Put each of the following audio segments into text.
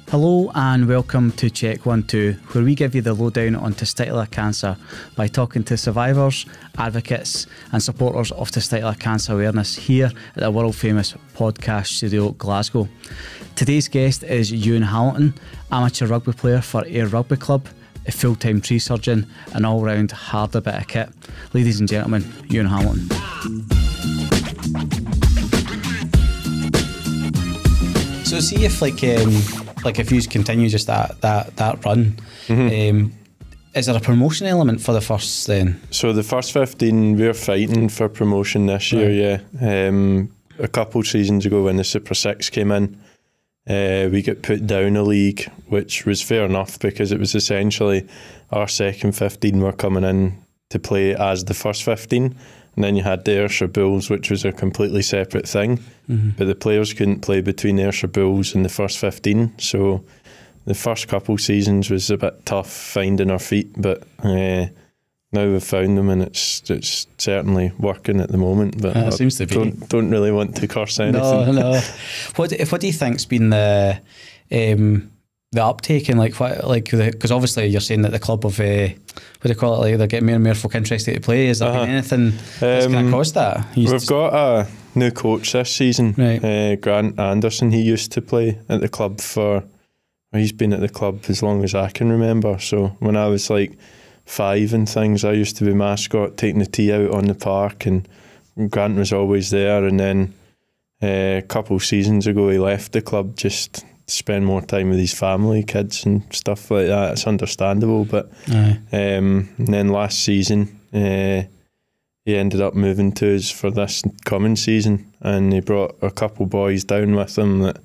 Hello and welcome to Check 1 2, where we give you the lowdown on testicular cancer by talking to survivors, advocates and supporters of testicular cancer awareness here at the world famous podcast studio Glasgow. Today's guest is Euan Hamilton, amateur rugby player for Ayr Rugby Club, a full-time tree surgeon and all-round harder bit of kit. Ladies and gentlemen, Euan Hamilton. So see if if you continue just that run, is there a promotion element for the first then? So the first 15, we're fighting for promotion this year, yeah. A couple of seasons ago when the Super 6 came in, we got put down a league, which was fair enough because it was essentially our second 15 were coming in to play as the first 15. And then you had the Ayrshire Bulls, which was a completely separate thing. But the players couldn't play between the Ayrshire Bulls and the first 15. So the first couple seasons was a bit tough finding our feet. But now we've found them and it's certainly working at the moment. But it seems to be. Don't really want to curse anything. No. What do you think's been the uptake in because obviously you're saying that the club of what do you call it, they're getting more and more folk interested to play. Is there been anything that's going to cause that? We've got a new coach this season, right. Grant Anderson. He used to play at the club he's been at the club as long as I can remember. So when I was like 5 and things, I used to be mascot, taking the tee out on the park, and Grant was always there. And then a couple of seasons ago he left the club just to spend more time with his family, kids and stuff like that. It's understandable, but and then last season he ended up moving to us for this coming season, and he brought a couple boys down with him that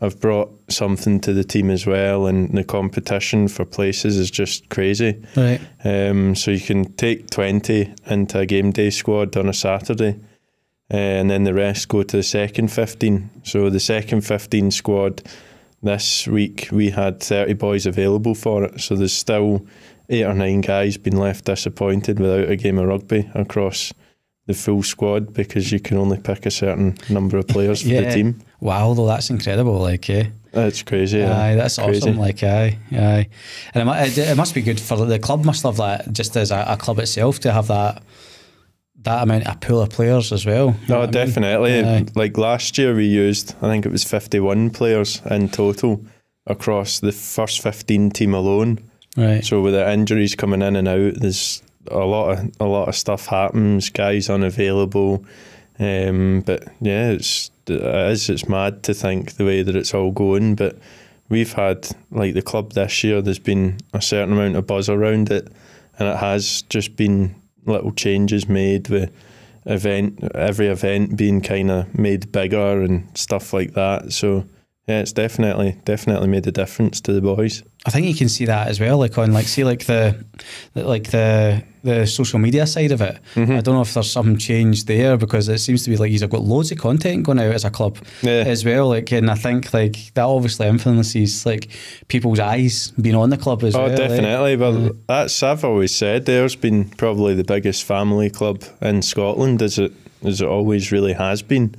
have brought something to the team as well, and the competition for places is just crazy. Right. So you can take 20 into a game day squad on a Saturday, and then the rest go to the second 15. So the second 15 squad this week, we had 30 boys available for it. So there's still 8 or 9 guys been left disappointed without a game of rugby across the full squad because you can only pick a certain number of players for the team. Wow, though, that's incredible. That's crazy. Aye, that's crazy. Awesome. Aye. And it must be good for the club. Must love that just as a club itself to have that amount of pool of players as well. No, definitely. Like last year we used, I think it was 51 players in total across the first 15 team alone. Right. So with the injuries coming in and out, there's a lot of stuff happens, guys unavailable. But yeah, it's mad to think the way that it's all going. But we've had, like the club this year, there's been a certain amount of buzz around it, and it has just been little changes made with every event being kind of made bigger and stuff like that. So yeah, it's definitely made a difference to the boys. I think you can see that as well, on the social media side of it. I don't know if there's some change there because it seems to be you've got loads of content going out as a club as well. And I think that obviously influences people's eyes being on the club as well. Oh, definitely. But I've always said there's been probably the biggest family club in Scotland as it always really has been.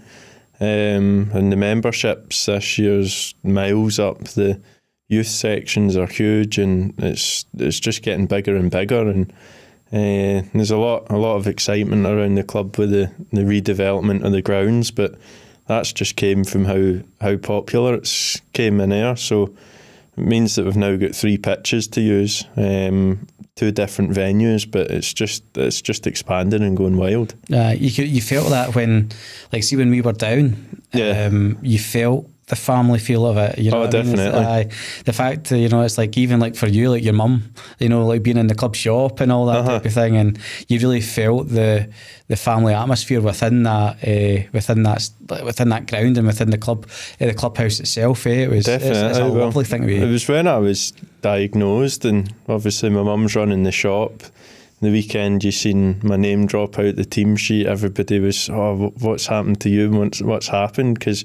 And the memberships this year's miles up. The youth sections are huge, and it's just getting bigger and bigger. And there's a lot of excitement around the club with the redevelopment of the grounds. But that's just came from how popular it's came in Ayr. So it means that we've now got 3 pitches to use, 2 different venues, but it's just expanding and going wild. You felt that when we were down, you felt the family feel of it. You know definitely. The fact it's even for you, your mum, being in the club shop and all that type of thing, and you really felt the family atmosphere within that ground and within the clubhouse itself. It was definitely it's a lovely thing to be. It was when I was diagnosed, and obviously my mum's running the shop. The weekend you seen my name drop out the team sheet. Everybody was, what's happened to you? What's happened? Because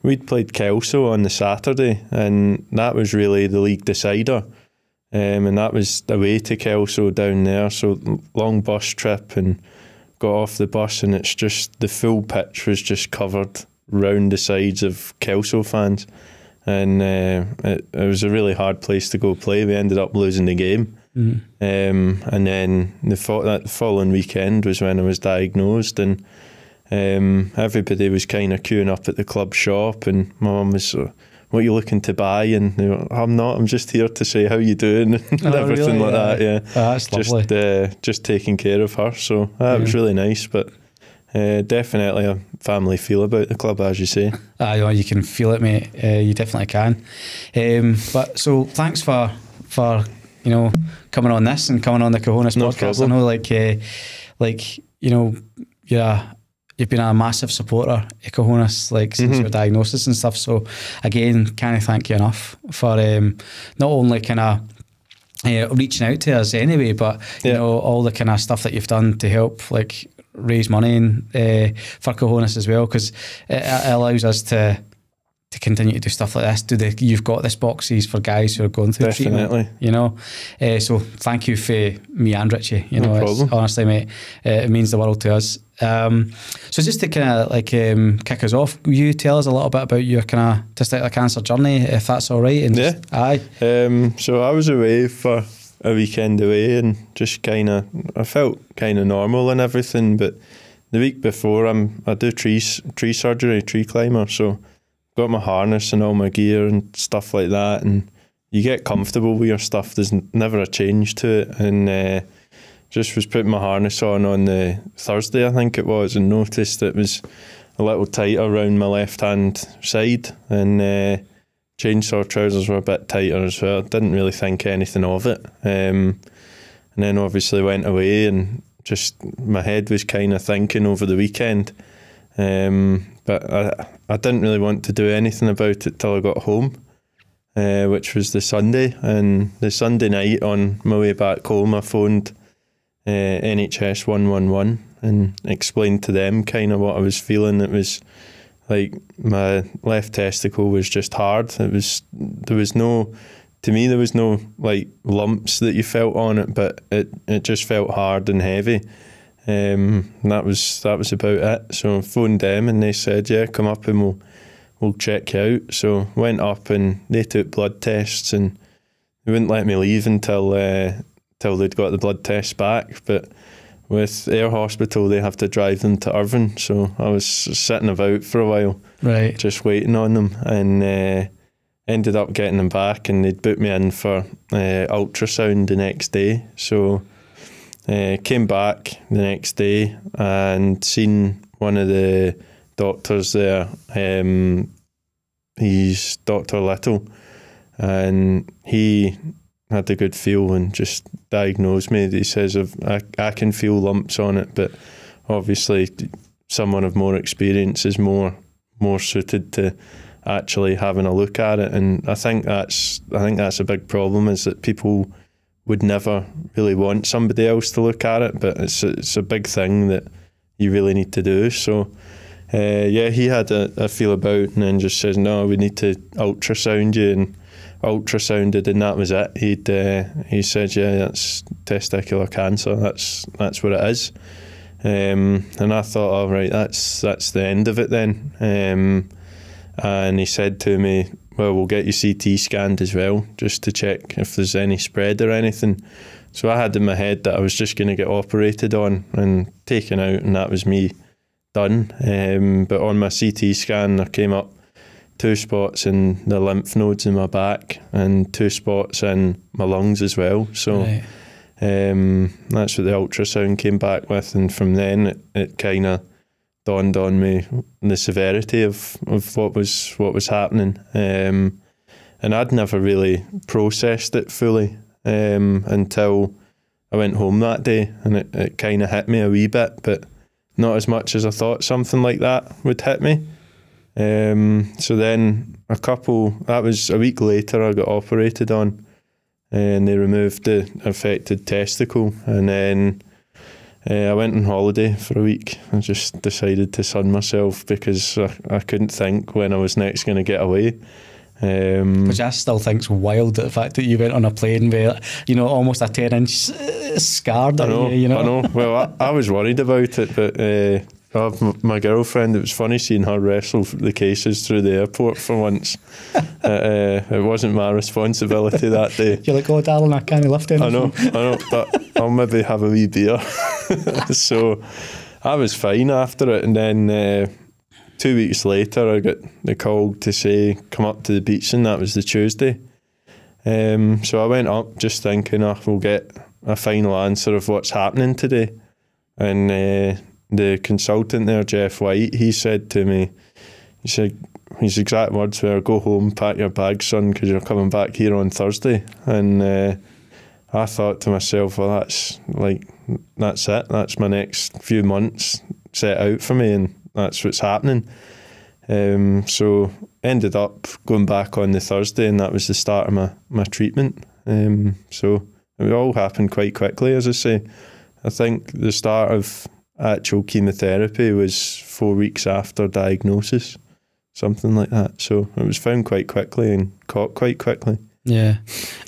we'd played Kelso on the Saturday, and that was really the league decider. And that was away to Kelso down there. So long bus trip, and got off the bus, and it's just the full pitch was just covered round the sides of Kelso fans. and it was a really hard place to go play. We ended up losing the game. And then that following weekend was when I was diagnosed, and everybody was kind of queuing up at the club shop, and my mum was, what are you looking to buy? And they were, I'm not, I'm just here to say how you doing, and everything really? Like that. Yeah, that's lovely. Just taking care of her, so that was really nice. But definitely a family feel about the club, as you say. You can feel it, mate. You definitely can. But so thanks for coming on this and coming on the Cahonas podcast. Problem. I know, you've been a massive supporter of Cahonas since your diagnosis and stuff. So again, can't thank you enough for not only kind of reaching out to us anyway, but you know, all the kind of stuff that you've done to help raise money for Cahonas as well, because it allows us to continue to do stuff like this. You've got this boxes for guys who are going through treatment, so thank you for me and Richie. No problem. Honestly, mate, it means the world to us. So just to kind of kick us off, will you tell us a little bit about your kind of testicular cancer journey, if that's all right? And so I was away for a weekend away, and just I felt kind of normal and everything, but the week before I do tree surgery, tree climber, so got my harness and all my gear and stuff like that, and you get comfortable with your stuff. There's never a change to it, and just was putting my harness on the Thursday, I think it was, and noticed it was a little tighter around my left hand side, and chainsaw trousers were a bit tighter as well. Didn't really think anything of it, and then obviously went away, and just my head was kind of thinking over the weekend. But I didn't really want to do anything about it till I got home, which was the Sunday. And the Sunday night on my way back home, I phoned NHS 111 and explained to them kind of what I was feeling. It was like my left testicle was just hard. There was no lumps that you felt on it, but it just felt hard and heavy. That was about it. So I phoned them, and they said, yeah, come up and we'll check you out. So went up, and they took blood tests, and they wouldn't let me leave until they'd got the blood tests back. But with Ayr Hospital, they have to drive them to Irvine, so I was sitting about for a while, right, just waiting on them, and ended up getting them back, and they'd booked me in for ultrasound the next day. So came back the next day and seen one of the doctors there. He's Dr. Little, and he had a good feel and just diagnosed me. He says I can feel lumps on it, but obviously someone of more experience is more suited to actually having a look at it. And I think that's a big problem, is that people would never really want somebody else to look at it, but it's a big thing that you really need to do. So he had a feel about, and then just says, no, we need to ultrasound you, and ultrasounded, and that was it. He said, yeah, that's testicular cancer, that's what it is. And I thought, all right, that's the end of it then. And he said to me, well, we'll get you CT scanned as well, just to check if there's any spread or anything. So I had in my head that I was just going to get operated on and taken out, and that was me done. But on my CT scan, there came up 2 spots in the lymph nodes in my back and 2 spots in my lungs as well. So right. That's what the ultrasound came back with, and from then it kind of dawned on me the severity of what was happening, and I'd never really processed it fully until I went home that day, and it kind of hit me a wee bit, but not as much as I thought something like that would hit me. So then that was a week later, I got operated on, and they removed the affected testicle, and then I went on holiday for a week. I just decided to sun myself because I couldn't think when I was next going to get away. Which I still think's wild, the fact that you went on a plane with, almost a 10-inch scar. I know. Well, I was worried about it, but My girlfriend, it was funny seeing her wrestle the cases through the airport for once. It wasn't my responsibility that day. You're like, oh darling, I can't lift anything. I know, but I'll maybe have a wee beer. So I was fine after it, and then 2 weeks later I got the call to say come up to the beach, and that was the Tuesday. So I went up just thinking, we'll get a final answer of what's happening today. And the consultant there, Jeff White, he said to me, he said, his exact words were, go home, pack your bags, son, because you're coming back here on Thursday. And I thought to myself, well, that's it. That's my next few months set out for me, and that's what's happening. So ended up going back on the Thursday, and that was the start of my treatment. So it all happened quite quickly, as I say. I think the start of actual chemotherapy was 4 weeks after diagnosis, something like that. So it was found quite quickly and caught quite quickly. Yeah.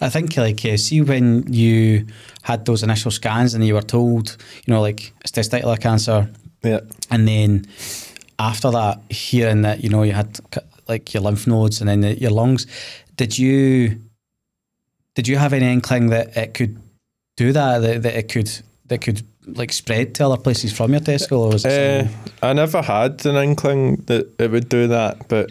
I think, see when you had those initial scans and you were told, it's testicular cancer. Yeah. And then after that, hearing that, you had your lymph nodes and then your lungs, did you have any inkling that it could do that it could spread to other places from your testicle? Or was it I never had an inkling that it would do that, but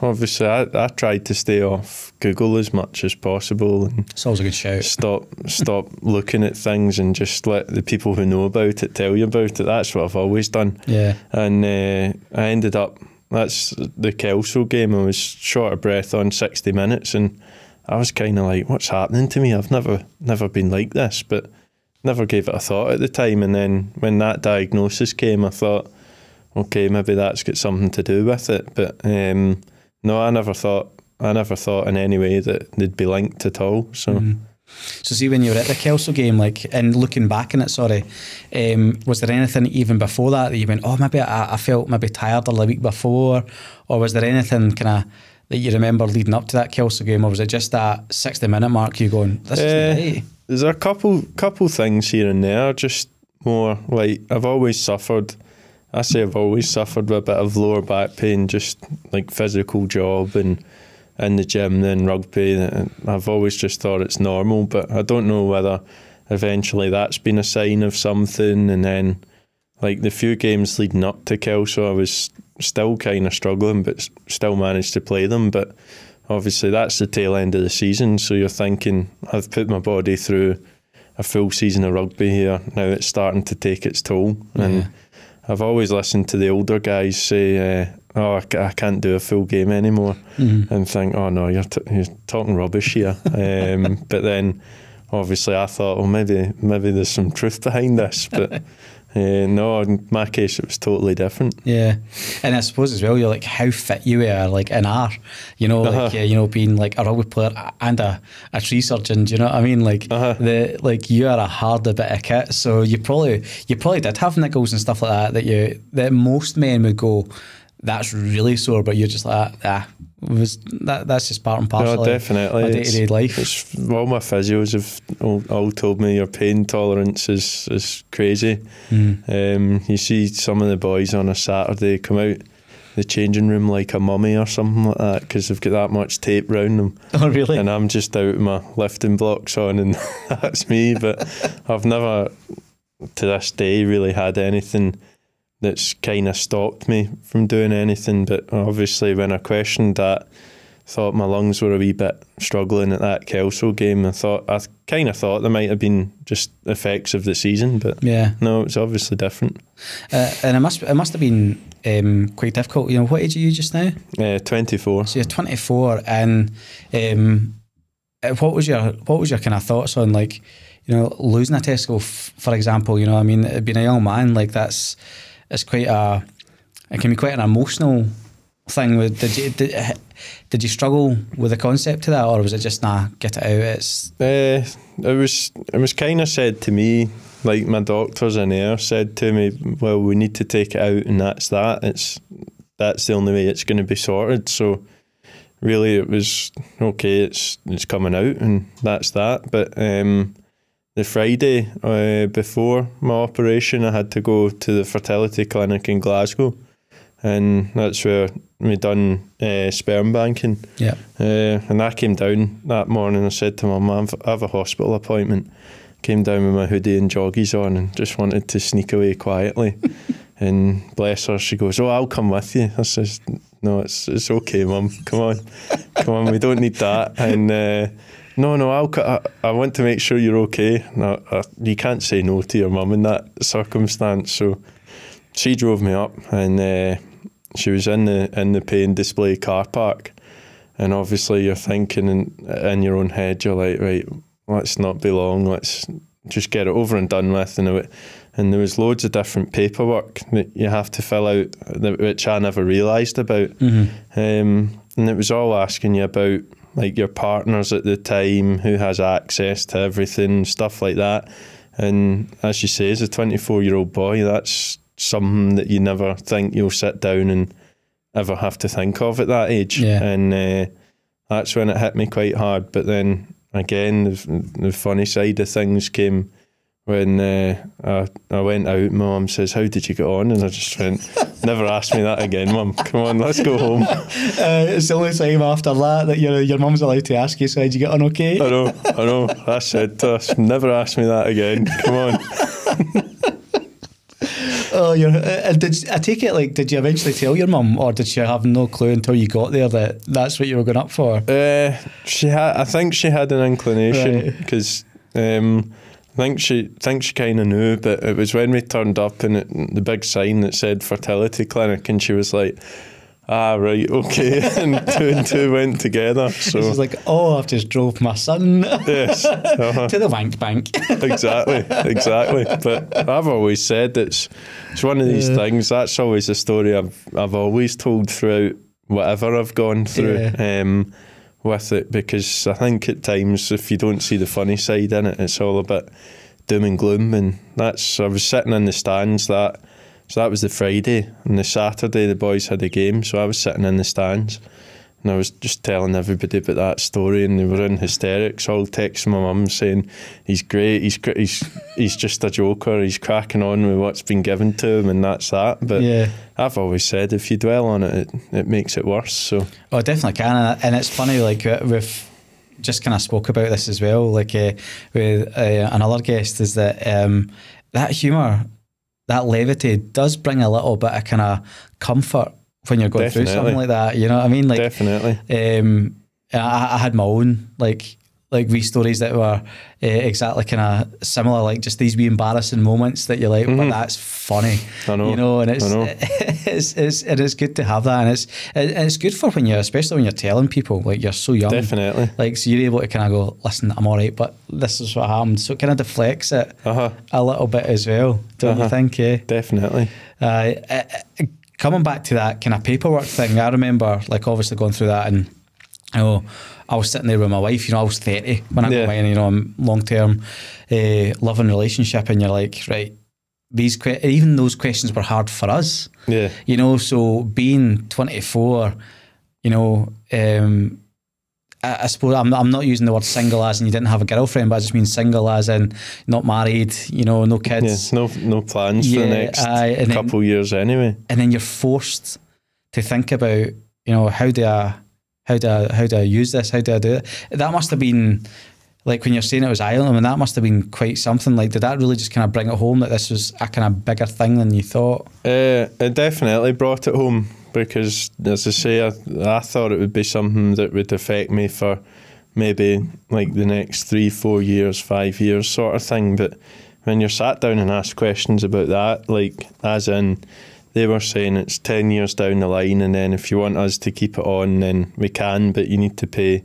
obviously I tried to stay off Google as much as possible, and it's always a good shout. Stop looking at things and just let the people who know about it tell you about it. That's what I've always done. Yeah. And I ended up, that's the Kelso game, I was short of breath on 60 minutes, and I was kind of like, what's happening to me? I've never been like this, but never gave it a thought at the time. And then when that diagnosis came, I thought, okay, maybe that's got something to do with it. But no, I never thought in any way that they'd be linked at all. So, So see, when you were at the Kelso game, and looking back on it, was there anything even before that you went, oh, maybe I felt maybe tired the week before, or was there anything kind of that you remember leading up to that Kelso game, or was it just that 60-minute mark you going, this is great? There's a couple things here and there, just more like I've always suffered with a bit of lower back pain, just like physical job and in the gym, then rugby. I've always just thought it's normal, but I don't know whether eventually that's been a sign of something. And then like the few games leading up to Kelso, I was still kind of struggling, but still managed to play them. But obviously that's the tail end of the season, so you're thinking, I've put my body through a full season of rugby here, now it's starting to take its toll. And I've always listened to the older guys say, I can't do a full game anymore, and think, oh no, you're talking rubbish here. But then obviously I thought, well, maybe there's some truth behind this, but no, in my case it was totally different. Yeah. And I suppose as well, you're like how fit you were in R, being like a rugby player and a tree surgeon, do you know what I mean? You are a harder bit of kit, so you probably did have niggles and stuff like that most men would go, that's really sore, but you're just like, that's just part and parcel of my day-to-day life. All my physios have all told me your pain tolerance is crazy. You see some of the boys on a Saturday come out the changing room like a mummy or something like that because they've got that much tape round them. Oh, really? And I'm just out with my lifting blocks on, and that's me. But I've never, to this day, really had anything that's kind of stopped me from doing anything. But obviously when I questioned that, thought my lungs were a wee bit struggling at that Kelso game. I kind of thought there might have been just effects of the season, but no, it's obviously different. And it must have been quite difficult. What age are you just now? 24. So you're 24, and what was your kind of thoughts on losing a testicle, for example? I mean, being a young man, it's it can be quite an emotional thing. Did you struggle with the concept of that, or was it just get it out? It was kind of said to me, like my doctors in Ayr said to me, well, we need to take it out, and that's the only way it's going to be sorted. So really it was okay, it's coming out, and that's that. But the Friday before my operation, I had to go to the fertility clinic in Glasgow, and that's where we done sperm banking. Yeah. And I came down that morning. I said to my mum, I have a hospital appointment. Came down with my hoodie and joggies on and just wanted to sneak away quietly. And bless her, she goes, "Oh, I'll come with you." I says, "No, it's okay, Mum. Come on, we don't need that." And no, I want to make sure you're okay. No, you can't say no to your mum in that circumstance. So she drove me up, and she was in the pay and display car park. And obviously, you're thinking in your own head, you're like, right, let's not be long. Let's just get it over and done with. And there was loads of different paperwork that you have to fill out, which I never realised about. And it was all asking you about like your partners at the time, who has access to everything, stuff like that. And as you say, as a 24-year-old boy, that's something that you never think you'll sit down and ever have to think of at that age. Yeah. And that's when it hit me quite hard. But then again, the funny side of things came when I went out. My mum says, "How did you get on?" And I just went, "Never ask me that again, Mum. Come on, let's go home." It's the only time after that your mum's allowed to ask you, "So did you get on okay?" I know. I said to us, "Never ask me that again. Come on." Oh, I take it, like, did you eventually tell your mum, or did she have no clue until you got there that that's what you were going up for? I think she had an inclination, because I think she kind of knew, but it was when we turned up and the big sign that said fertility clinic, and she was like, "Ah, right, okay." And two went together. So she's like, "Oh, I've just drove my son yes, to the wank bank." Exactly. But I've always said it's one of these things. That's always a story I've always told throughout whatever I've gone through. With it, because I think at times if you don't see the funny side in it, it's all a bit doom and gloom. And I was sitting in the stands so that was the Friday, and the Saturday the boys had a game, so I was sitting in the stands and I was just telling everybody about that story, and they were in hysterics, all texting my mum saying, "He's great, he's just a joker, he's cracking on with what's been given to him," and that's that. But I've always said, if you dwell on it, it makes it worse. So it definitely can. And it's funny, like, we've just kind of spoke about this as well, like with another guest, is that that humour, that levity does bring a little bit of kind of comfort when you're going through something like that, you know what I mean? Like, definitely. I had my own like wee stories that were exactly kind of similar, like just these wee embarrassing moments that you're like, but that's funny. I know. You know, and it's good to have that, and it's good for when especially when you're telling people, like, you're so young. Definitely. Like, so you're able to kind of go, "Listen, I'm all right, but this is what happened." So it kind of deflects it a little bit as well, don't you think? Yeah. Definitely. Coming back to that kind of paperwork thing, I remember, like, obviously going through that, and you know, I was sitting there with my wife, you know, I was 30 when I got mine, you know, long-term loving relationship, and you're like, right, even those questions were hard for us. Yeah. You know, so being 24, you know, I suppose I'm not using the word single as in you didn't have a girlfriend, but I just mean single as in not married, you know, no kids. Yeah, no plans for the next couple of years anyway. And then you're forced to think about, you know, how do I use this? How do I do it? That must have been, like, when you're saying it was Ireland, I mean, that must have been quite something. Like, did that really just kind of bring it home that this was a kind of bigger thing than you thought? It definitely brought it home, because, as I say, I thought it would be something that would affect me for maybe like the next 3, 4 years, 5 years sort of thing. But when you're sat down and asked questions about that, like, as in, they were saying it's 10 years down the line, and then if you want us to keep it on, then we can, but you need to pay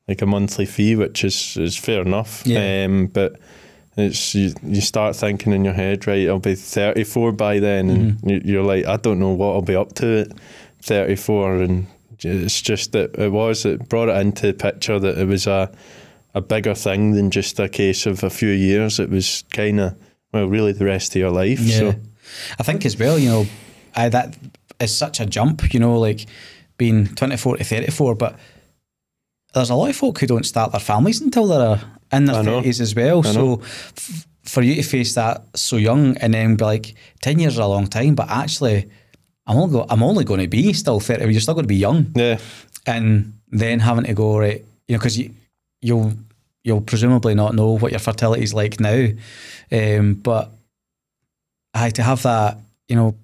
like a monthly fee, which is fair enough. Yeah. But it's you start thinking in your head, right, I'll be 34 by then, and you're like, I don't know what I'll be up to at 34, and it's just that it brought it into the picture that it was a bigger thing than just a case of a few years. It was kind of, well, really the rest of your life. Yeah. So I think as well, you know, that is such a jump, you know, like being 24 to 34, but there's a lot of folk who don't start their families until they're in their 30s as well. So for you to face that so young and then be like, 10 years is a long time, but actually I'm only going to be still 30, you're still going to be young. Yeah. And then having to go, right, you know, because you'll presumably not know what your fertility is like now. But I had to have that, you know,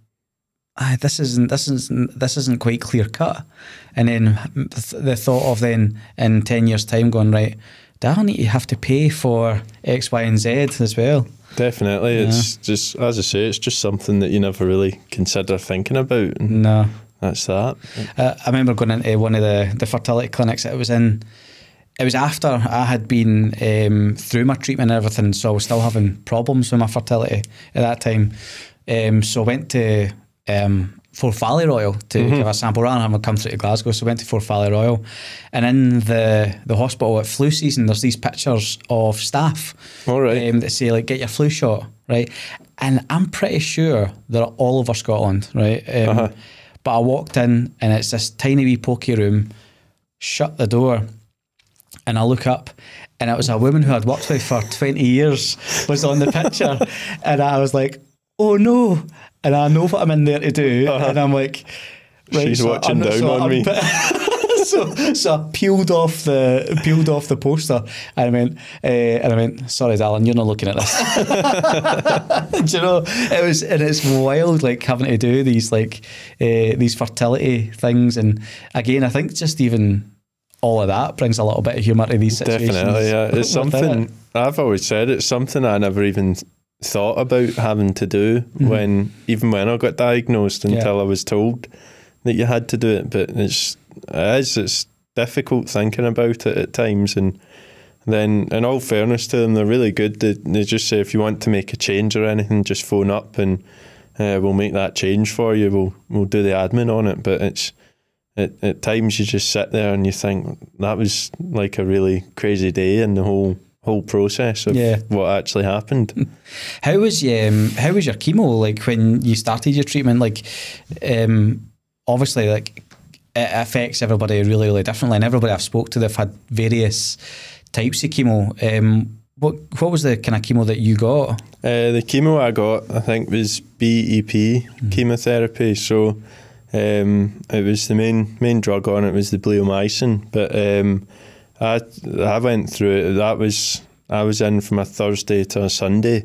this isn't quite clear cut. And then the thought of then in 10 years time going, right, do I need to have to pay for X, Y and Z as well? Definitely. Yeah. It's just, as I say, it's just something that you never really consider thinking about. No. That's that. I remember going into one of the fertility clinics that I was in. It was after I had been through my treatment and everything, so I was still having problems with my fertility at that time. So I went to Forth Valley Royal to give a sample rather than having come through to Glasgow. So I went to Forth Valley Royal, and in the hospital at flu season, there's these pictures of staff that say like, get your flu shot, right? And I'm pretty sure they're all over Scotland, right? But I walked in and it's this tiny wee pokey room, shut the door, and I look up and it was a woman who I'd worked with for 20 years was on the picture. And I was like, oh no. And I know what I'm in there to do. And I'm like, right, she's watching down on me. So I peeled off the poster and I went, sorry darling, you're not looking at this. Do you know, it's wild, like having to do these these fertility things. And again, I think just even all of that brings a little bit of humour to these situations. Definitely, yeah. It's something, I've always said, it's something I never even thought about having to do even when I got diagnosed until I was told that you had to do it. But it's difficult thinking about it at times. And then, in all fairness to them, they're really good. They just say, if you want to make a change or anything, just phone up and we'll make that change for you. We'll do the admin on it. But it's at times you just sit there and you think that was like a really crazy day in the whole process of what actually happened. How was your chemo like when you started your treatment? Like obviously like it affects everybody really, really differently, and everybody I've spoke to, they've had various types of chemo. What was the kind of chemo that you got? The chemo I got, I think, was BEP chemotherapy. So it was the main drug on it was the bleomycin, but I went through it. I was in from a Thursday to a Sunday,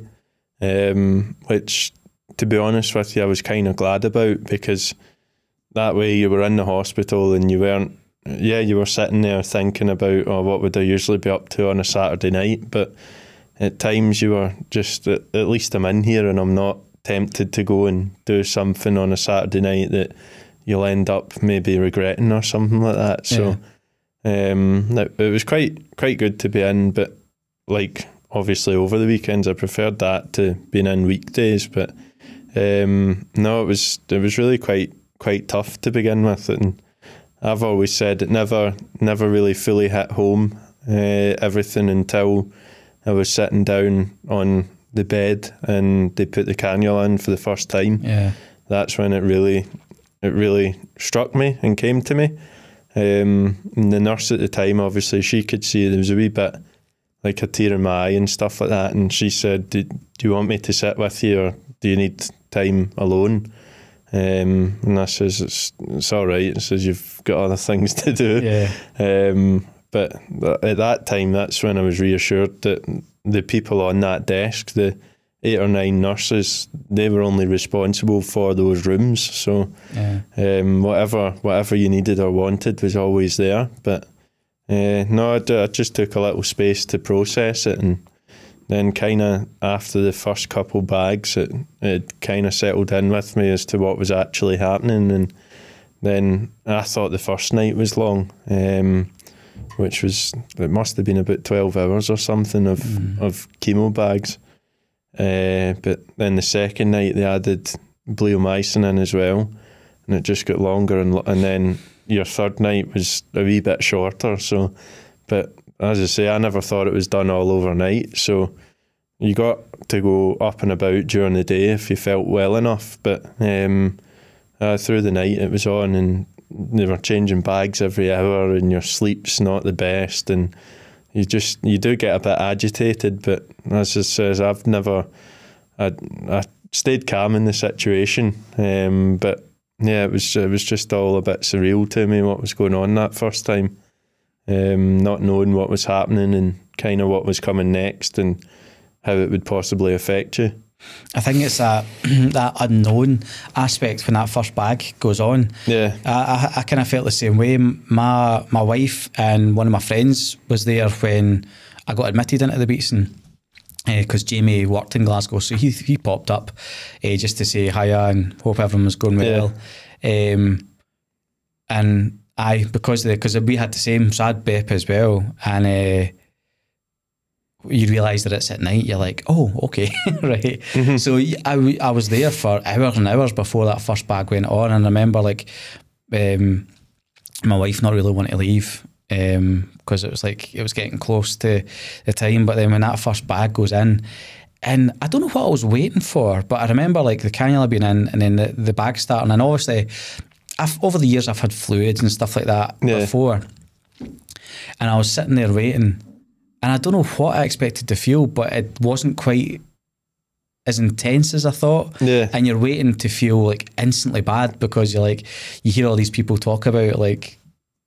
which, to be honest with you, I was kind of glad about, because that way you were in the hospital and you weren't. Yeah, you were sitting there thinking about, what would I usually be up to on a Saturday night? But at times you were just, at least I'm in here and I'm not tempted to go and do something on a Saturday night that you'll end up maybe regretting or something like that. So it was quite good to be in, but like obviously over the weekends I preferred that to being in weekdays. But no, it was really quite tough to begin with, and I've always said it never really fully hit home, everything, until I was sitting down on the bed and they put the cannula in for the first time. Yeah, that's when it really struck me and came to me. And the nurse at the time, obviously, she could see there was a wee bit like a tear in my eye and stuff like that, and she said, do you want me to sit with you, or do you need time alone? And I says, it's all right. It says, you've got other things to do. Yeah. But at that time, that's when I was reassured that the people on that desk, the 8 or 9 nurses, they were only responsible for those rooms. So whatever you needed or wanted was always there. But no, I just took a little space to process it, and then kind of after the first couple bags, it kind of settled in with me as to what was actually happening. And then I thought the first night was long, which was, it must have been about 12 hours or something of chemo bags. But then the second night they added bleomycin in as well, and it just got longer, and then your third night was a wee bit shorter. So, but as I say, I never thought it was done all overnight, so you got to go up and about during the day if you felt well enough, but through the night it was on, and they were changing bags every hour, and your sleep's not the best, and you do get a bit agitated. But as I says, I stayed calm in the situation. But yeah, it was just all a bit surreal to me what was going on that first time. Not knowing what was happening and kind of what was coming next and how it would possibly affect you. I think it's that unknown aspect when that first bag goes on. Yeah, I kind of felt the same way. My wife and one of my friends was there when I got admitted into the Beatson, because Jamie worked in Glasgow, so he popped up just to say hiya and hope everyone was going well. And because we had the same, so I had BEP as well, and you realise that it's at night, you're like, oh, okay, right. Mm-hmm. So I was there for hours and hours before that first bag went on, and I remember like my wife not really wanting to leave because it was like it was getting close to the time. But then when that first bag goes in, and I don't know what I was waiting for, but I remember like the cannula being in, and then the bag starting, and obviously over the years I've had fluids and stuff like that before, and I was sitting there waiting. And I don't know what I expected to feel, but it wasn't quite as intense as I thought. Yeah. And you're waiting to feel like instantly bad, because you're like, you hear all these people talk about like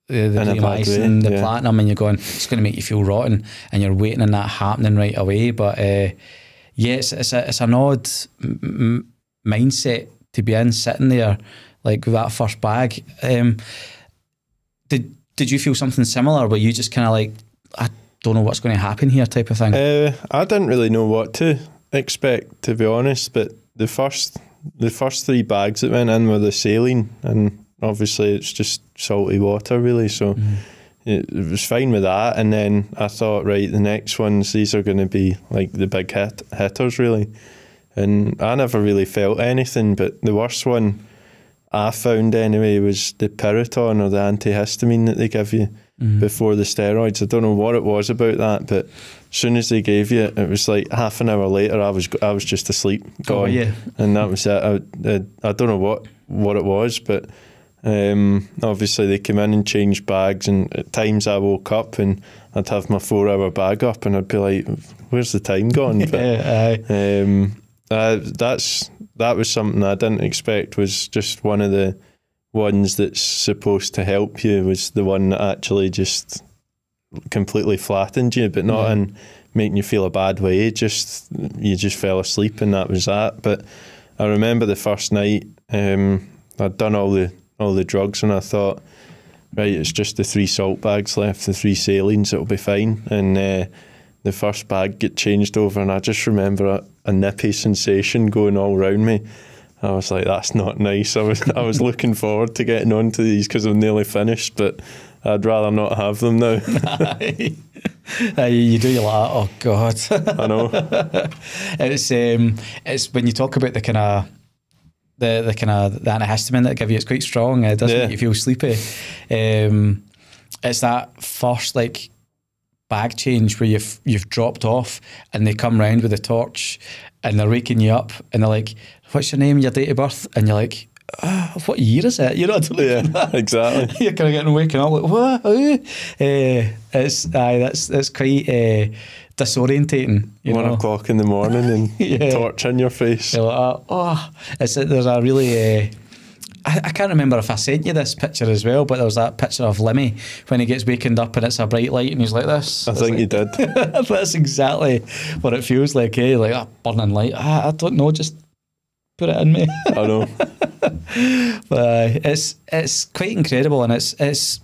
the bleomycin, the platinum, and you're going, it's going to make you feel rotten, and you're waiting on that happening right away. But it's an odd mindset to be in, sitting there like with that first bag. Did you feel something similar? Were you just kind of like, I don't know what's going to happen here type of thing? I didn't really know what to expect, to be honest, but the first 3 bags that went in were the saline, and obviously it's just salty water really, so it was fine with that. And then I thought, right, the next ones, these are going to be like the big hitters really, and I never really felt anything. But the worst one I found anyway was the Piriton, or the antihistamine that they give you before the steroids. I don't know what it was about that, but as soon as they gave you it, it was like half an hour later I was just asleep, gone. Oh, yeah. And that was it. I don't know what it was, but obviously they came in and changed bags, and at times I woke up and I'd have my 4-hour bag up and I'd be like, where's the time gone? But, that was something I didn't expect, was just one of the ones that's supposed to help you was the one that actually just completely flattened you, but not in making you feel a bad way, you just fell asleep, and that was that. But I remember the first night, I'd done all the drugs, and I thought, right, it's just the 3 salt bags left, the 3 salines, it'll be fine. And the first bag get changed over, and I just remember a nippy sensation going all around me. I was like, that's not nice. I was looking forward to getting onto these because I'm nearly finished, but I'd rather not have them now. You do, you're like, oh God. I know. It's when you talk about the antihistamine that they give you, it's quite strong. It does make you feel sleepy. It's that first like bag change where you've dropped off, and they come round with a torch and they're waking you up, and they're like, what's your name, your date of birth? And you're like, what year is it? You know, exactly. You're kind of getting waking up like, what? That's quite disorientating. 1 o'clock in the morning and torch in your face. You're like, there's a really. I can't remember if I sent you this picture as well, but there was that picture of Limmy when he gets wakened up and it's a bright light and he's like this. I think you did. That's exactly what it feels like, eh? Like a burning light. I don't know, just put it in me. I know. But it's quite incredible, and it's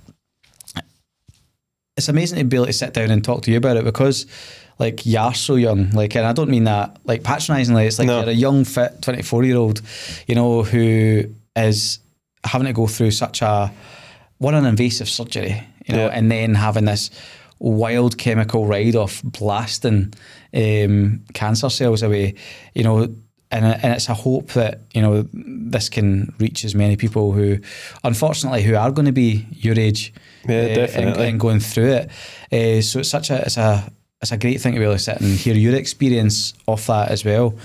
amazing to be able to sit down and talk to you about it, because like you are so young, like, and I don't mean that like patronisingly. It's like you're a young, fit 24-year-old, you know, who is having to go through such an invasive surgery, you know, and then having this wild chemical ride of blasting cancer cells away, you know, and it's a hope that, you know, this can reach as many people who, unfortunately, who are going to be your age, and going through it. So it's a great thing to be able to sit and hear your experience of that as well.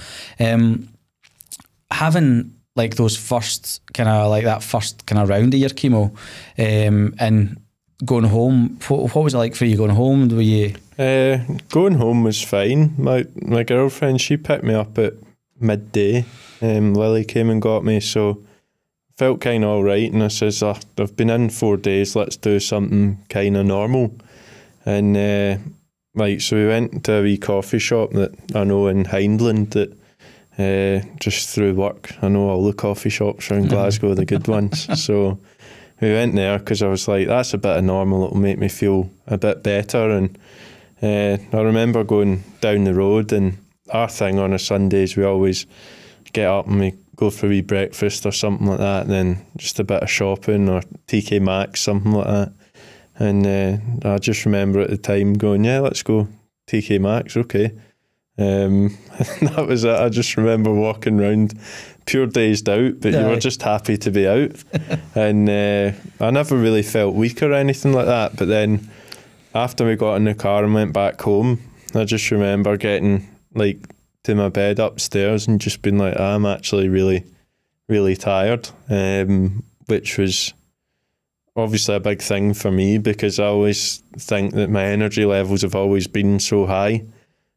Having like those first kind of like that first kind of round of your chemo, and going home? What was it like for you going home? Were you going home was fine. My girlfriend, she picked me up at midday. Lily came and got me, so felt kind of all right. And I says, I've been in 4 days. Let's do something kind of normal. And so we went to a wee coffee shop that I know in Hindland that. Just through work, I know all the coffee shops around Glasgow, the good ones. So we went there because I was like, that's a bit of normal, it'll make me feel a bit better. And I remember going down the road, and our thing on a Sunday is we always get up and we go for a wee breakfast or something like that, and then just a bit of shopping or TK Maxx, something like that. And I just remember at the time going, yeah, let's go TK Maxx, okay. That was it. I just remember walking around pure dazed out, but you were just happy to be out. And I never really felt weak or anything like that, but then after we got in the car and went back home, I just remember getting like to my bed upstairs and just being like, I'm actually really, really tired, which was obviously a big thing for me because I always think that my energy levels have always been so high.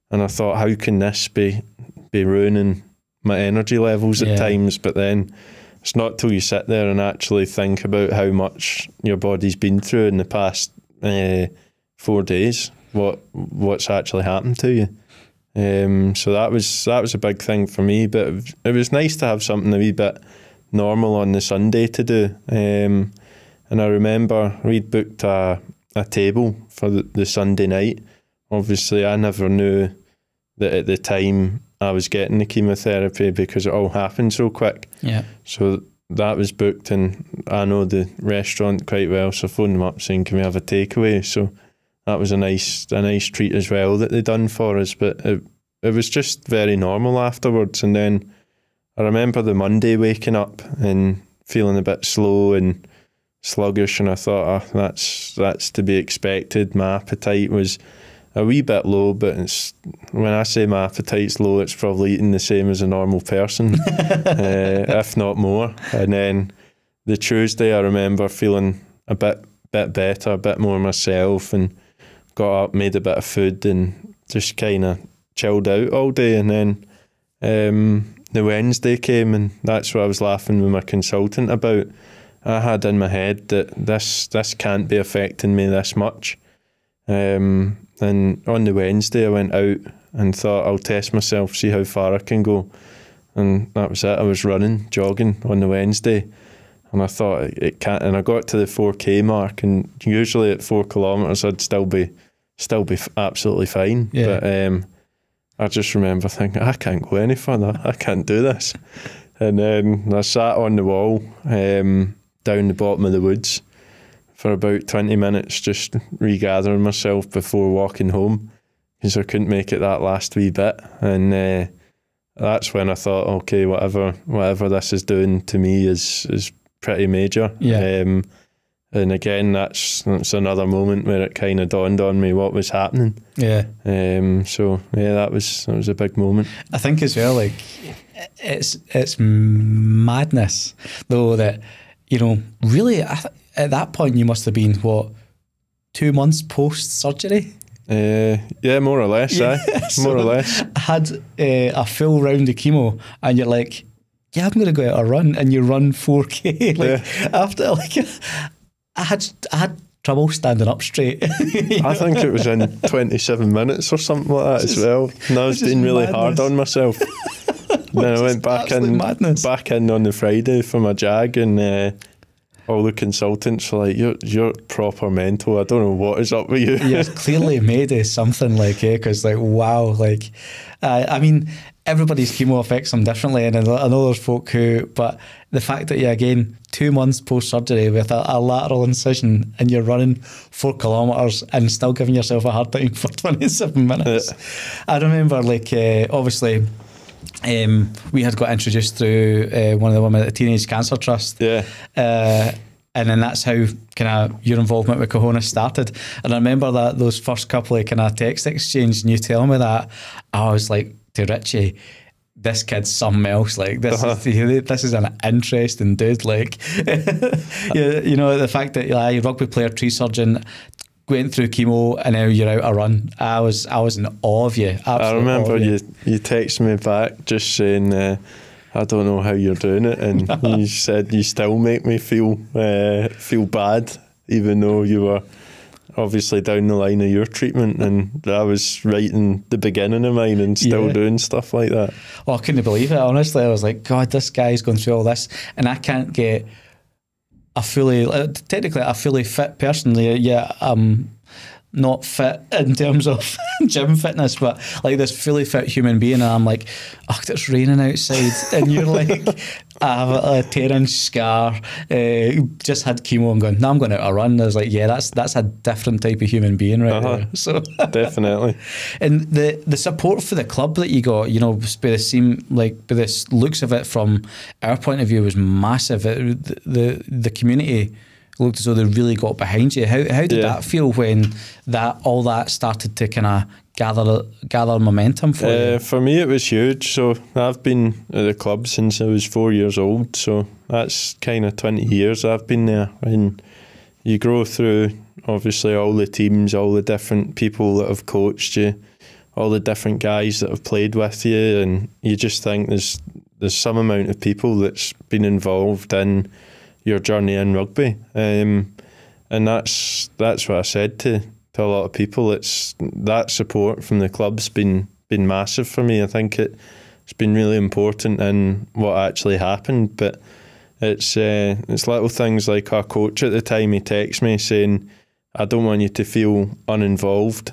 And I thought, how can this be ruining my energy levels at times? But then it's not till you sit there and actually think about how much your body's been through in the past 4 days, what's actually happened to you. So that was a big thing for me. But it was nice to have something a wee bit normal on the Sunday to do. And I remember we'd booked a table for the Sunday night. Obviously, I never knew that at the time I was getting the chemotherapy because it all happened so quick. Yeah. So that was booked, and I know the restaurant quite well, so I phoned them up saying, can we have a takeaway? So that was a nice treat as well that they done for us. But it was just very normal afterwards. And then I remember the Monday waking up and feeling a bit slow and sluggish, and I thought, that's to be expected. My appetite was a wee bit low, but when I say my appetite's low, it's probably eating the same as a normal person, if not more. And then the Tuesday, I remember feeling a bit better, a bit more myself, and got up, made a bit of food, and just kind of chilled out all day. And then the Wednesday came, and that's what I was laughing with my consultant about. I had in my head that this can't be affecting me this much. And on the Wednesday I went out and thought I'll test myself, see how far I can go. And that was it. I was jogging on the Wednesday, and I thought it can't. And I got to the 4K mark, and usually at 4 kilometres I'd still be absolutely fine. Yeah. But I just remember thinking, I can't go any further. I can't do this. And then I sat on the wall down the bottom of the woods for about 20 minutes, just regathering myself before walking home, because I couldn't make it that last wee bit. And that's when I thought, okay, whatever this is doing to me is pretty major. Yeah. And again, that's another moment where it kind of dawned on me what was happening. Yeah. So yeah, that was a big moment. I think as well, like it's madness though that, you know, really at that point you must have been, what, 2 months post-surgery? Yeah, more or less, more or less. I had a full round of chemo, and you're like, yeah, I'm going to go out a run, and you run 4K. After, I had trouble standing up straight. I think it was in 27 minutes or something like that as well. And I was being really hard on myself. And then I went back in on the Friday for my jag, and all the consultants were like, you're proper mental. I don't know what is up with you. You're clearly made of something, because wow, I mean, everybody's chemo affects them differently, and I know there's folk who, but the fact that you, again, 2 months post-surgery with a lateral incision, and you're running 4 kilometres and still giving yourself a hard time for 27 minutes. I remember, obviously, we had got introduced through one of the women at the Teenage Cancer Trust. Yeah. And then that's how kind of your involvement with Cahonas started. And I remember that those first couple of kind of text exchanges, and you telling me that, I was like to Richie, this kid's something else. Like this is an interesting dude. Like, you know, the fact that you're a rugby player, tree surgeon, went through chemo, and now you're out a run. I was in awe of you. I remember you texted me back just saying, I don't know how you're doing it, and you said you still make me feel bad, even though you were obviously down the line of your treatment, and I was right in the beginning of mine and still doing stuff like that. Oh, I couldn't believe it, honestly. I was like, God, this guy's going through all this, and I can't get a fully fit person. Yeah, not fit in terms of gym fitness, but like this fully fit human being, and I'm like, oh, it's raining outside, and you're like, I have a 10-inch scar, just had chemo, and going, now I'm going out a run. I was like, yeah, that's a different type of human being right there. So definitely. And the support for the club that you got, you know, by the looks of it from our point of view, was massive. The community looked as though they really got behind you. How did that feel when all that started to kind of gather momentum for you? For me, it was huge. So I've been at the club since I was 4 years old. So that's kind of 20 years I've been there. And you grow through, obviously, all the teams, all the different people that have coached you, all the different guys that have played with you, and you just think there's some amount of people that's been involved in your journey in rugby, and that's what I said to a lot of people. It's that support from the club's been massive for me. I think it's been really important in what actually happened. But it's little things like our coach at the time. He texted me saying, "I don't want you to feel uninvolved."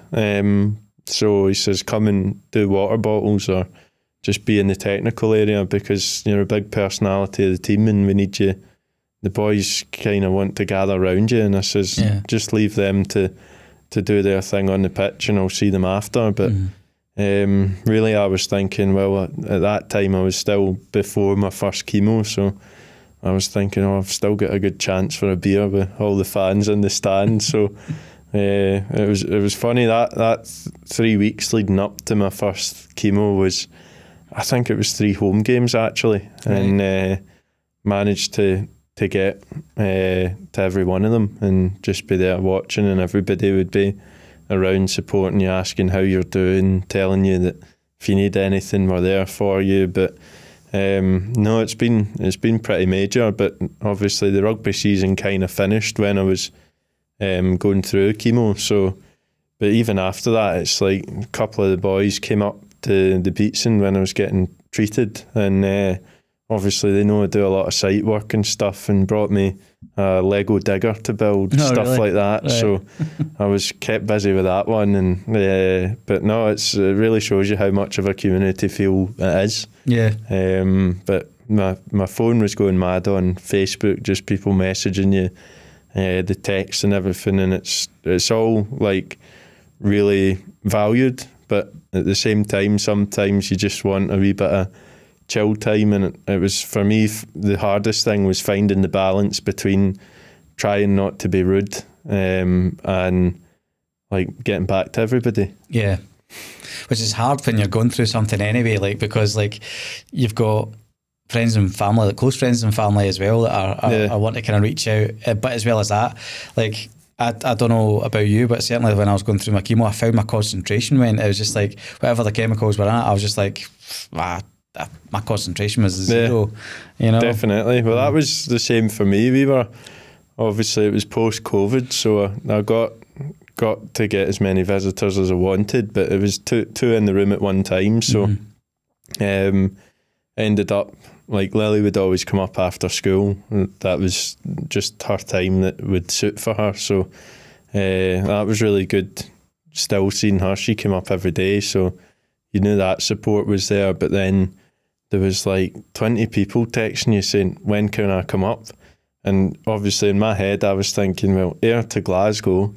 So he says, "Come and do water bottles or just be in the technical area, because you're a big personality of the team and we need you. The boys kind of want to gather around you." And I says, just leave them to do their thing on the pitch and I'll see them after. But really I was thinking, well, at that time I was still before my first chemo, so I was thinking, I've still got a good chance for a beer with all the fans in the stand. So it was funny, that 3 weeks leading up to my first chemo was, I think it was 3 home games actually, and managed to get to every one of them and just be there watching, and everybody would be around supporting you, asking how you're doing, telling you that if you need anything we're there for you. But no, it's been pretty major. But obviously the rugby season kind of finished when I was going through chemo. So, but even after that, it's like a couple of the boys came up to the Beatson when I was getting treated, and obviously they know I do a lot of site work and stuff, and brought me a Lego digger to build, stuff like that. Right. So I was kept busy with that one, and but no, it really shows you how much of a community feel it is. Yeah. But my phone was going mad on Facebook, just people messaging you, the text and everything, and it's all like really valued, but at the same time sometimes you just want a wee bit of chill time. And it was, for me, the hardest thing was finding the balance between trying not to be rude and like getting back to everybody. Yeah, which is hard when you're going through something anyway, like, because like you've got friends and family, like close friends and family as well, that are want to kind of reach out, but as well as that, like I don't know about you, but certainly when I was going through my chemo, I found my concentration went. It was just like whatever the chemicals were in it, I was just like, my concentration was zero. You know, definitely. Well, that was the same for me. We were, obviously it was post COVID, so I got to get as many visitors as I wanted, but it was two in the room at one time. So ended up, like, Lily would always come up after school. That was just her time that would suit for her. So that was really good. Still seeing her, she came up every day, so you knew that support was there. But then there was like 20 people texting you saying, when can I come up? And obviously in my head I was thinking, well, Ayr to Glasgow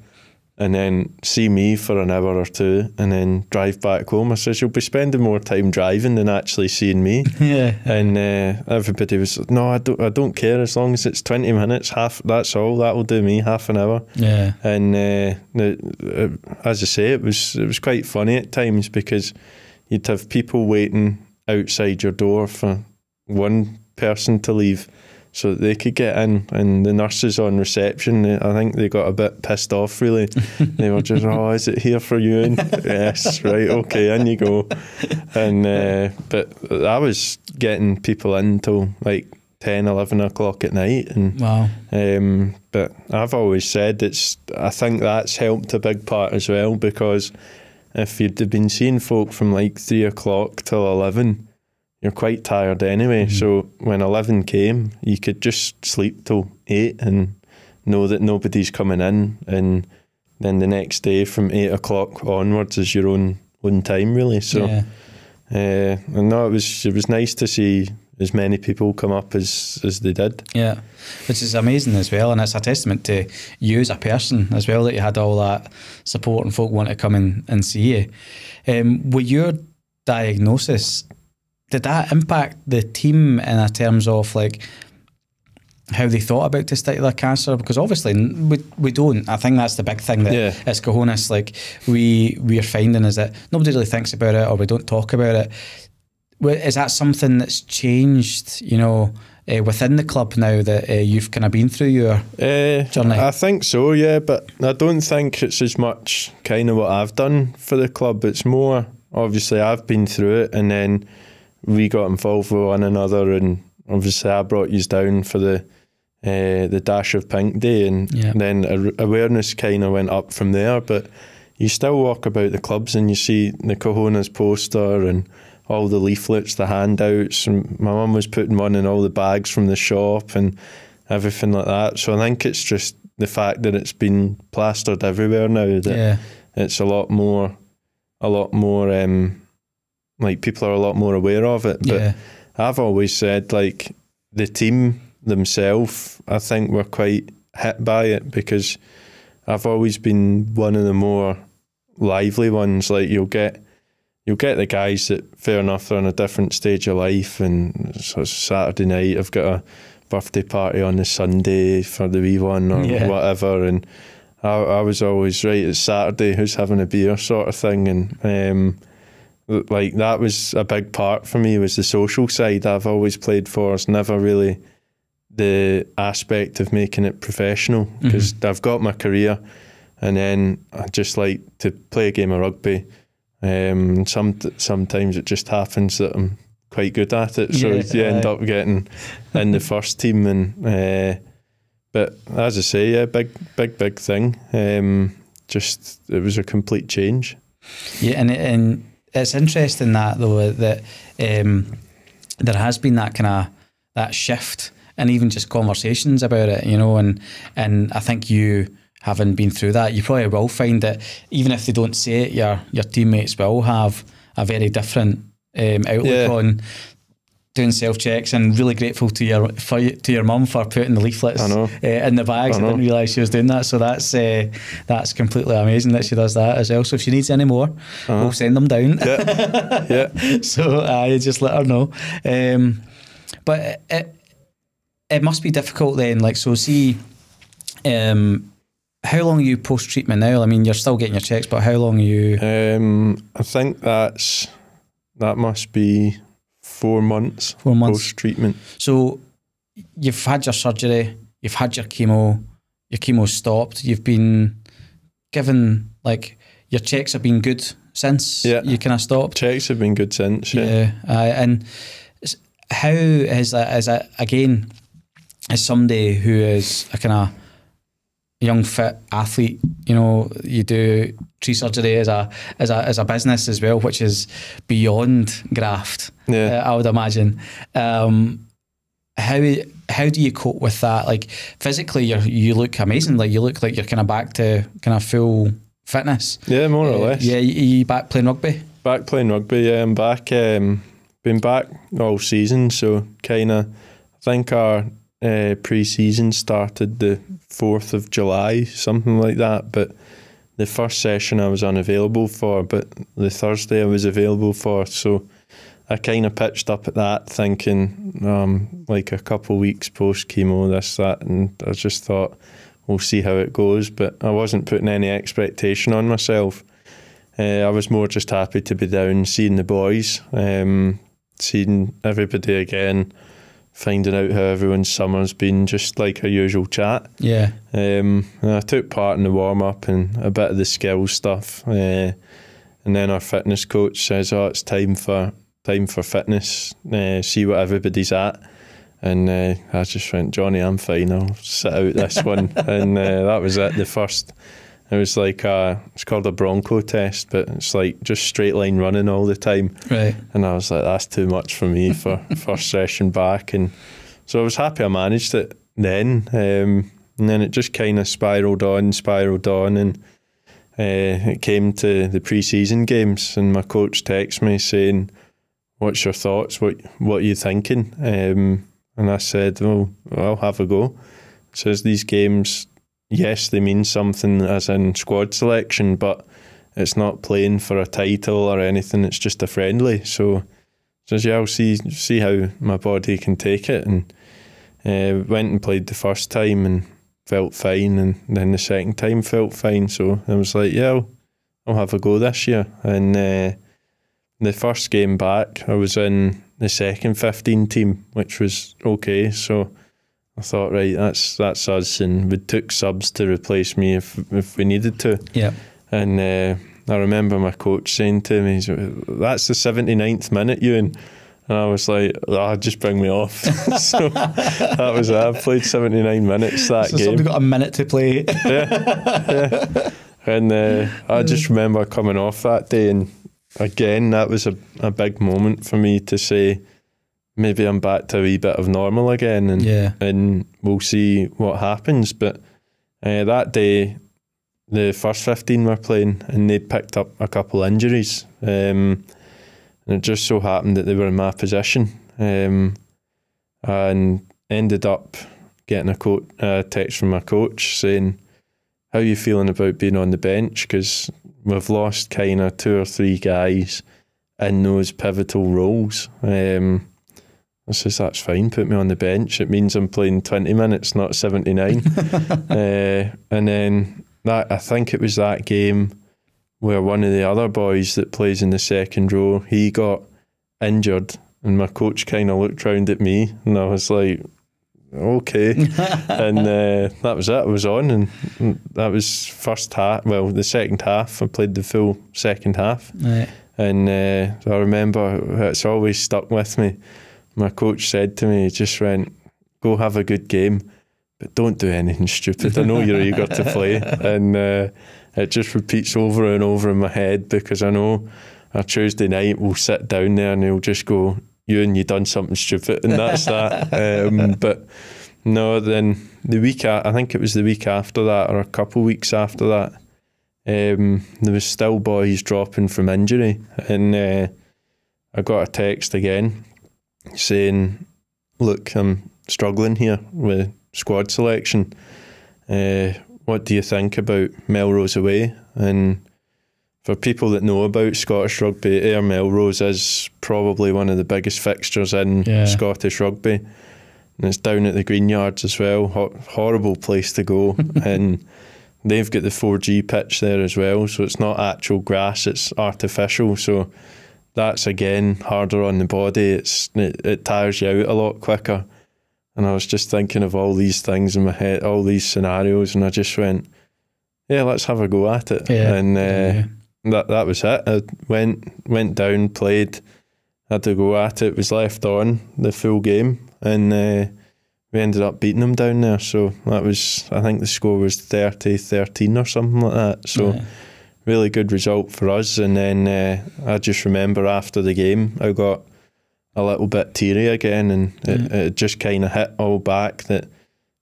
and then see me for an hour or two and then drive back home. I says, you'll be spending more time driving than actually seeing me. Yeah. And everybody was, no, I don't care, as long as it's 20 minutes, that's all, that'll do me, half an hour. Yeah. And as I say, it was quite funny at times, because you'd have people waiting outside your door for one person to leave so that they could get in, and the nurses on reception, I think they got a bit pissed off really. They were just, oh, is it here for you? Yes, right, okay, in you go. And but I was getting people in till like 10, 11 o'clock at night, and wow. But I've always said I think that's helped a big part as well, because if you'd have been seeing folk from like 3 o'clock till 11, you're quite tired anyway. So when 11 came, you could just sleep till 8 and know that nobody's coming in, and then the next day from 8 o'clock onwards is your own time really. So and no, it was nice to see as many people come up as they did. Yeah, which is amazing as well, and it's a testament to you as a person as well, that you had all that support and folk want to come and see you. With your diagnosis, did that impact the team in terms of like how they thought about testicular cancer? Because obviously we don't. I think that's the big thing that as Cahonas, like we're finding is that nobody really thinks about it, or we don't talk about it. Is that something that's changed, within the club now that you've kind of been through your journey? I think so, yeah, but I don't think it's as much kind of what I've done for the club. It's more, obviously, I've been through it, and then we got involved with one another, and obviously I brought you down for the Dash of Pink Day, and then awareness kind of went up from there. But you still walk about the clubs and you see the Cahonas poster and all the leaflets, the handouts, and my mum was putting one in all the bags from the shop and everything like that. So I think it's just the fact that it's been plastered everywhere now that it's a lot more like people are a lot more aware of it. But I've always said, like, the team themselves, I think, were quite hit by it, because I've always been one of the more lively ones. Like, you'll get the guys that, fair enough, they're in a different stage of life, and so it's Saturday night, I've got a birthday party on the Sunday for the wee one or whatever, and I was always, right, it's Saturday, who's having a beer sort of thing. And like, that was a big part for me, was the social side. I've always played for us, never really the aspect of making it professional, because I've got my career, and then I just like to play a game of rugby. Sometimes it just happens that I'm quite good at it, so you end up getting in the first team. And but as I say, big thing. Just, it was a complete change. Yeah, and it's interesting that though that there has been that kind of that shift, and even just conversations about it, and I think you, having been through that, you probably will find that even if they don't say it, your teammates will have a very different outlook on doing self-checks, and really grateful to your mum for putting the leaflets in the bags. I didn't realise she was doing that, so that's completely amazing that she does that as well. So if she needs any more, we'll send them down. So I just let her know. But it must be difficult then, like, so see, how long are you post-treatment now? I mean, you're still getting your checks, but how long are you? I think that must be 4 months. 4 months post-treatment. So you've had your surgery, you've had your chemo stopped, you've been given, like, your checks have been good since you kind of stopped? Checks have been good since, and how is that, again, as somebody who is a kind of young fit athlete, you do tree surgery as a business as well, which is beyond graft. I would imagine. How do you cope with that? Like, physically, you look amazing. Like, you look like you're kind of back to kind of full fitness. Yeah, more or less. Yeah, you back playing rugby? Back playing rugby. Yeah, I'm back. Been back all season, so kind of, I think our pre-season started the 4th of July, something like that, but the first session I was unavailable for, but the Thursday I was available for, so I kind of pitched up at that thinking like a couple of weeks post chemo, this, that, and I just thought we'll see how it goes, but I wasn't putting any expectation on myself. I was more just happy to be down seeing the boys, seeing everybody again, finding out how everyone's summer's been, just like a usual chat. Yeah. And I took part in the warm-up and a bit of the skills stuff. And then our fitness coach says, oh, it's time for fitness, see what everybody's at. And I just went, Johnny, I'm fine, I'll sit out this one. And that was it. It was like it's called a Bronco test, but it's like just straight line running all the time. Right. And I was like, that's too much for me for first session back. And so I was happy I managed it then. And then it just kind of spiraled on. And it came to the pre-season games, and my coach texted me saying, what's your thoughts? What are you thinking? And I said, well, I'll have a go. It says these games, yes, they mean something as in squad selection, but it's not playing for a title or anything. It's just a friendly. So says, yeah, I'll see how my body can take it. And went and played the first time and felt fine, and then the second time felt fine. So I was like, yeah, I'll have a go this year. And the first game back, I was in the second 15 team, which was okay. So I thought, right, that's us, and we took subs to replace me if we needed to. Yeah. And I remember my coach saying to me, that's the 79th minute, Euan. And I was like, just bring me off. So that was it. I played 79 minutes that game. So somebody got a minute to play. yeah. And I just remember coming off that day, and again, that was a big moment for me to say, maybe I'm back to a wee bit of normal again, and we'll see what happens. But that day, the first 15 were playing, and they'd picked up a couple injuries. And it just so happened that they were in my position, and ended up getting a text from my coach saying, how are you feeling about being on the bench? Because we've lost kind of 2 or 3 guys in those pivotal roles. I says, that's fine, put me on the bench. It means I'm playing 20 minutes, not 79. And then I think it was that game where one of the other boys that plays in the second row, he got injured, and my coach kind of looked round at me, and I was like, okay. And that was it. I was on, and that was first half. Well, the second half, I played the full second half. Right. And I remember, it's always stuck with me. My coach said to me, he just went, go have a good game, but don't do anything stupid. I know you're eager to play. And it just repeats over and over in my head, because I know a Tuesday night we'll sit down there and he'll just go, Euan, you done something stupid, and that's that. But no, then I think it was the week after that, or a couple of weeks after that, there was still boys dropping from injury, and I got a text again saying, look, I'm struggling here with squad selection. What do you think about Melrose away? And for people that know about Scottish rugby, Ayr Melrose is probably one of the biggest fixtures in Scottish rugby. And it's down at the Greenyards as well. Horrible place to go. And they've got the 4G pitch there as well. So it's not actual grass, it's artificial. So that's, again, harder on the body. It tires you out a lot quicker. And I was just thinking of all these things in my head, all these scenarios, and I just went, yeah, let's have a go at it. Yeah. And that was it. I went down, played, had to go at it, was left on the full game, and we ended up beating them down there. So that was, I think the score was 30-13 or something like that. So really good result for us. And then I just remember after the game, I got a little bit teary again, and it just kind of hit all back that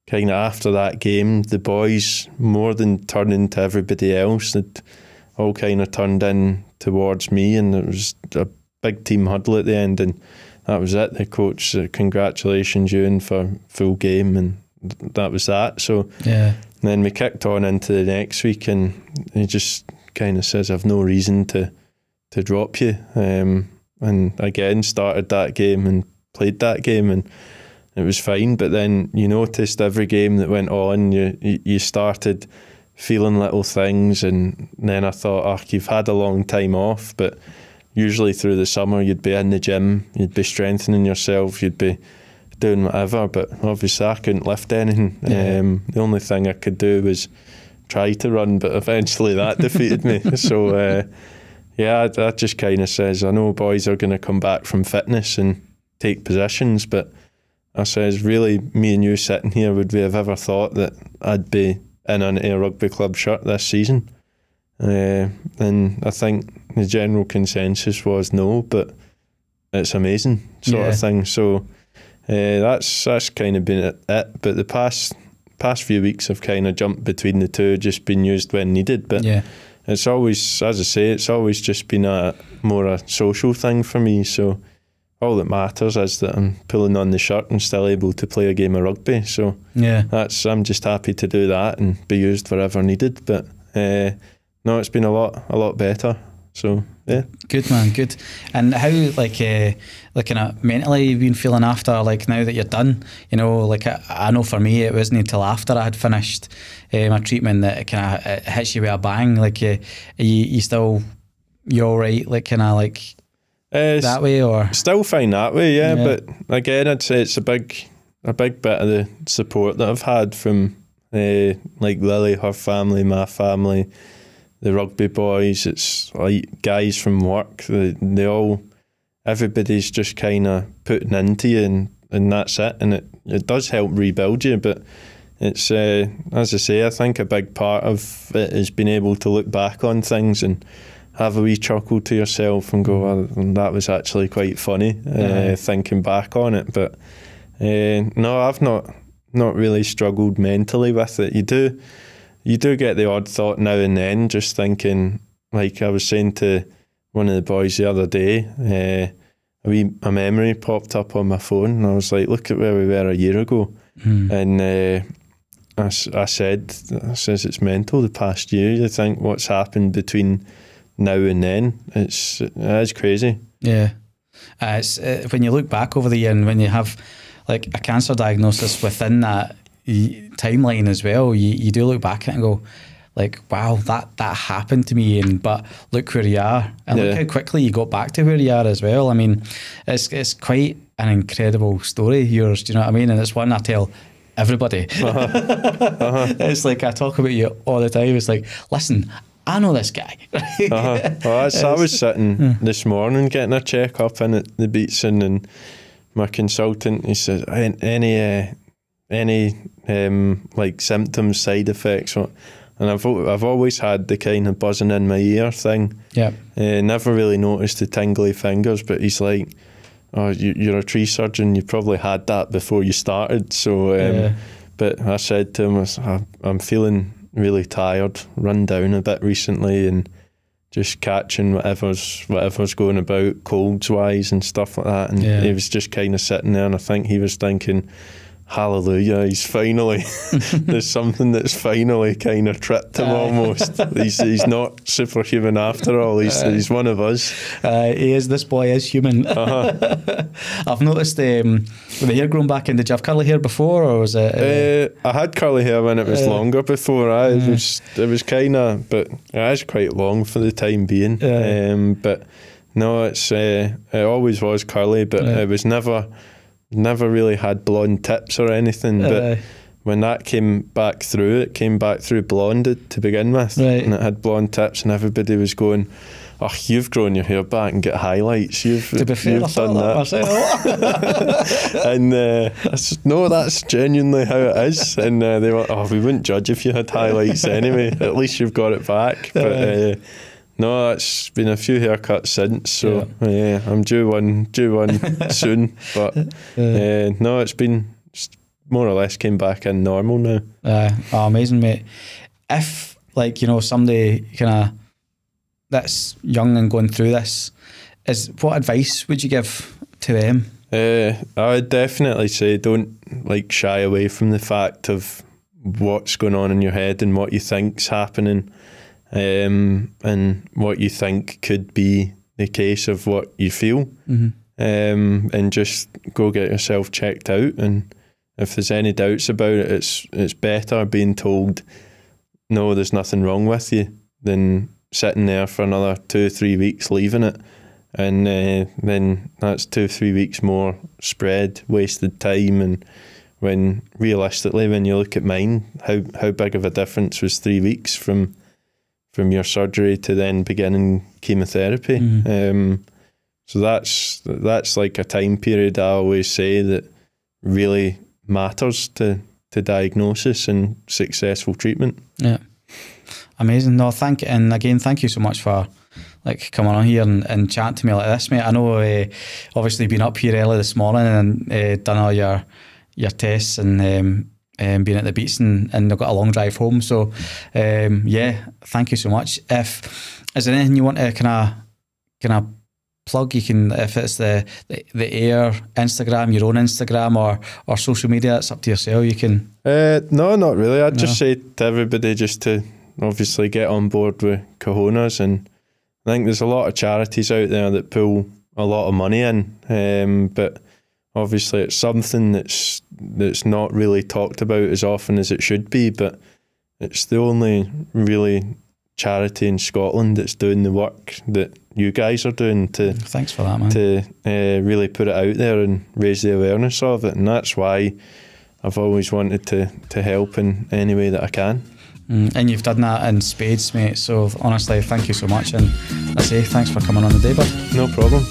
kind of after that game, the boys, more than turning to everybody else, that all kind of turned in towards me, and it was a big team huddle at the end, and that was it. The coach said, congratulations, Euan, for full game, and that was that. So then we kicked on into the next week, and he just kind of says, I've no reason to drop you. And again, started that game and played that game, and it was fine. But then you noticed every game that went on, you started feeling little things, and then I thought, you've had a long time off, but usually through the summer you'd be in the gym, you'd be strengthening yourself, you'd be doing whatever, but obviously I couldn't lift anything. The only thing I could do was try to run, but eventually that defeated me. So yeah, that just kind of says, I know boys are going to come back from fitness and take positions, but I says, really, me and you sitting here, would we have ever thought that I'd be in an Ayr Rugby Club shirt this season? And I think the general consensus was no, but it's amazing sort of thing. So that's kind of been it. But the past few weeks I've kind of jumped between the two, just been used when needed. But it's always, as I say, it's always just been more a social thing for me. So all that matters is that I'm pulling on the shirt and still able to play a game of rugby. So I'm just happy to do that and be used wherever needed. But no, it's been a lot better. So yeah, good man, good. And how like kind of mentally you've been feeling after, like, now that you're done? You know, like I know for me it wasn't until after I had finished my treatment that it kind of hits you with a bang. Like you all right? Like kind of like that way, or still fine that way? Yeah, but again, I'd say it's a big bit of the support that I've had from like Lily, her family, my family, the rugby boys. It's like guys from work. They all, everybody's just kind of putting into you, and that's it. And it does help rebuild you. But it's as I say, I think a big part of it is being able to look back on things and have a wee chuckle to yourself and go, well, that was actually quite funny, thinking back on it. But no, I've not really struggled mentally with it. You do get the odd thought now and then, just thinking, like I was saying to one of the boys the other day, a memory popped up on my phone, and I was like, look at where we were a year ago. And I says it's mental the past year. You think what's happened between now and then, it is crazy. Yeah. It's when you look back over the year, and when you have like a cancer diagnosis within that timeline as well, you do look back at it and go, like, wow, that happened to me, but look where you are, and look how quickly you got back to where you are as well. I mean, it's quite an incredible story, yours, do you know what I mean? And it's one I tell everybody. It's like I talk about you all the time. It's like, listen, I know this guy. Well, I was sitting this morning getting a check up in at the Beatson, and my consultant, he said, any like symptoms, side effects? And I've always had the kind of buzzing in my ear thing. Yeah. Never really noticed the tingly fingers, but he's like, oh, you're a tree surgeon, you probably had that before you started. So, but I said to him, I'm feeling really tired, run down a bit recently, and just catching whatever's going about, colds wise and stuff like that. And he was just kind of sitting there, and I think he was thinking, hallelujah, he's finally there's something that's finally kind of tripped him almost. He's not superhuman after all. He's one of us. This boy is human. I've noticed with the hair growing back in, did you have curly hair before, or was it I had curly hair when it was longer before. It was kind of, but it is quite long for the time being. But no, it always was curly, but it was never really had blonde tips or anything. But when that came back through, it came back through blonded to begin with, and it had blonde tips, and everybody was going, oh, you've grown your hair back and get highlights, you've done that. And I said, no, that's genuinely how it is. And they were, oh, we wouldn't judge if you had highlights anyway, at least you've got it back. But no, it's been a few haircuts since, so I'm due one soon. But no, it's more or less came back in normal now. Amazing, mate. If, like, you know, somebody kind of that's young and going through this, what advice would you give to them? I would definitely say don't shy away from the fact of what's going on in your head and what you think's happening. And what you think could be the case of what you feel, and just go get yourself checked out. And if there's any doubts about it, it's better being told, no, there's nothing wrong with you, than sitting there for another 2 or 3 weeks leaving it and then that's 2-3 weeks more spread, wasted time. And when realistically, when you look at mine, how big of a difference was 3 weeks from your surgery to then beginning chemotherapy. So that's like a time period I always say that really matters to diagnosis and successful treatment. Yeah, amazing. No, thank you so much for like coming on here and chatting to me like this, mate. I know obviously been up here early this morning and done all your tests and being at the beach and I've got a long drive home. So yeah, thank you so much. Is there anything you want to kind of plug? You can, if it's the Ayr Instagram, your own Instagram or social media, it's up to yourself. You can no, not really. I'd just say to everybody just to obviously get on board with Cahonas, and I think there's a lot of charities out there that pull a lot of money in, but obviously it's something that's not really talked about as often as it should be, but it's the only really charity in Scotland that's doing the work that you guys are doing thanks for that, man, to really put it out there and raise the awareness of it. And that's why I've always wanted to help in any way that I can. And you've done that in spades, mate, so honestly thank you so much, and I say thanks for coming on the day, bud. No problem.